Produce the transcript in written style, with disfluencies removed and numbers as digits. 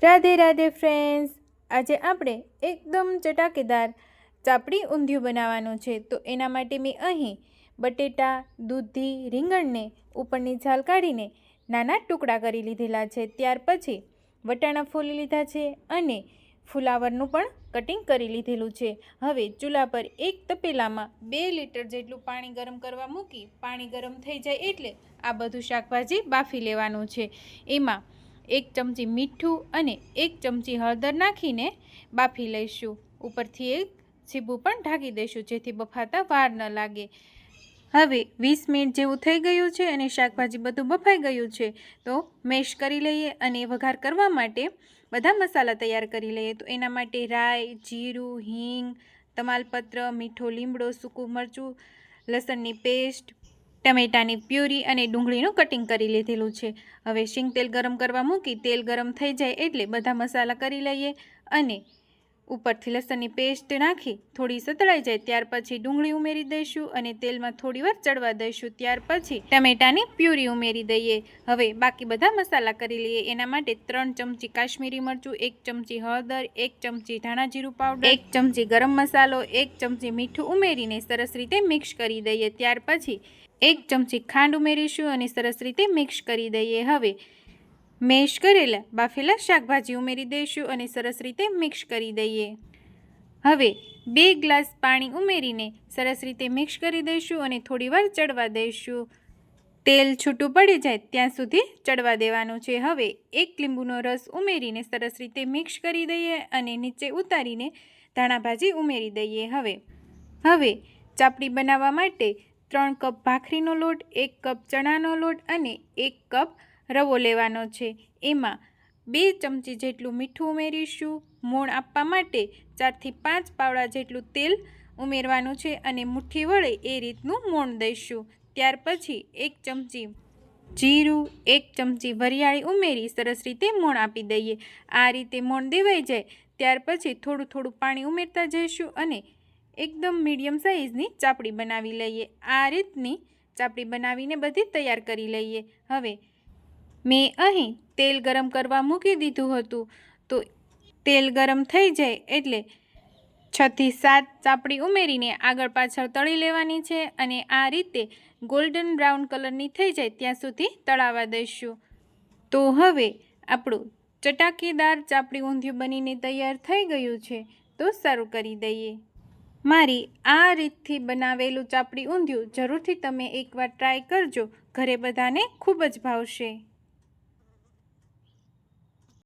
Radhe Radhe friends, આજે આપણે એકદમ ચટાકેદાર ચાપડી ઊંધિયું બનાવવાનું છે। તો એના માટે મેં અહીં બટેટા, દૂધી, રીંગણને ઉપરની છાલ કાઢીને નાના ટુકડા કરી લીધેલા છે। ત્યાર પછી વટાણા ફોલી લીધા છે અને ફુલાવરનું પણ કટિંગ કરી લીધેલું છે। હવે ચૂલા પર એક તપેલામાં 2 લીટર જેટલું પાણી ગરમ કરવા મૂકી પાણી ગરમ થઈ જાય એટલે આ બધું શાકભાજી બાફી લેવાનું છે। એમાં 1 ચમચી મીઠું અને 1 ચમચી હળદર નાખીને બાફી લઈશું। ઉપરથી એક છીબું પણ ઢાંકી દઈશું જેથી બફાતા વાર ન લાગે। હવે 20 મિનિટ જેવું થઈ ગયું છે અને શાકભાજી બધું બફાઈ ગયું છે, તો મેશ કરી લઈએ અને વઘાર કરવા માટે બધા મસાલા તૈયાર કરી લઈએ। તો એના માટે રાઈ, જીરું, હિંગ, તમાલપત્ર, મીઠો લીમડો, સૂકું મરચું, લસણની પેસ્ટ, ટમેટાની પ્યુરી અને ડુંગળીનું કટિંગ કરી લીધેલું છે। હવે શીંગ તેલ ગરમ કરવા મૂકી તેલ ગરમ થઈ જાય એટલે બધા મસાલા કરી લઈએ અને ઉપરથી લસણની પેસ્ટ નાખી થોડી સતળાઈ જાય ત્યાર પછી ડુંગળી ઉમેરી દઈશું અને તેલમાં થોડીવાર ચડવા દઈશું। ત્યાર પછી ટમેટાની પ્યુરી ઉમેરી દઈએ। હવે બાકી બધા મસાલા કરી લઈએ। એના માટે 3 ચમચી કાશ્મીરી મરચું, 1 ચમચી હળદર, 1 ચમચી ધાણા જીરું પાવડર, 1 ચમચી ગરમ મસાલો, 1 ચમચી મીઠું ઉમેરીને સરસ રીતે મિક્સ કરી દઈએ। ત્યાર પછી 1 ચમચી ખાંડ ઉમેરીશું અને સરસ રીતે મિક્સ કરી દઈએ। હવે મેશ કરેલા બાફેલા શાકભાજી ઉમેરી દઈશું અને સરસ રીતે મિક્સ કરી દઈએ। હવે 2 ગ્લાસ પાણી ઉમેરીને સરસ રીતે મિક્સ કરી દઈશું અને થોડીવાર ચડવા દઈશું। તેલ છૂટું પડી જાય ત્યાં સુધી ચડવા દેવાનું છે। હવે 1 લીંબુનો રસ ઉમેરીને સરસ રીતે મિક્સ કરી દઈએ અને નીચે ઉતારીને ધાણા ભાજી ઉમેરી દઈએ। હવે ચાપડી બનાવવા માટે 3 કપ ભાખરીનો લોટ, 1 કપ ચણાનો લોટ અને 1 કપ રવો લેવાનો છે। એમાં 2 ચમચી જેટલું મીઠું ઉમેરીશું। મોણ આપવા માટે 4 થી 5 પાવડા જેટલું તેલ ઉમેરવાનું છે અને મુઠ્ઠી વડે એ રીતનું મોણ દઈશું। ત્યાર પછી 1 ચમચી જીરું, 1 ચમચી વરિયાળી ઉમેરી સરસ રીતે મોણ આપી દઈએ। આ રીતે મોણ દેવાઈ જાય ત્યાર પછી થોડું થોડું પાણી ઉમેરતા જઈશું અને એકદમ મીડિયમ સાઇઝની ચાપડી બનાવી લઈએ। આ રીતની ચાપડી બનાવીને બધી તૈયાર કરી લઈએ। હવે મેં અહીં તેલ ગરમ કરવા મૂકી દીધું હતું, તો તેલ ગરમ થઈ જાય એટલે 6 થી 7 ચાપડી ઉમેરીને આગળ પાછળ તળી લેવાની છે અને આ રીતે ગોલ્ડન બ્રાઉન કલરની થઈ જાય ત્યાં સુધી તળાવા દઈશું। તો હવે આપણું ચટાકેદાર ચાપડી ઊંધિયું બનીને તૈયાર થઈ ગયું છે, તો સર્વ કરી દઈએ। મારી આ રીતથી બનાવેલું ચાપડી ઊંધિયું જરૂરથી તમે એકવાર ટ્રાય કરજો, ઘરે બધાને ખૂબ જ ભાવશે।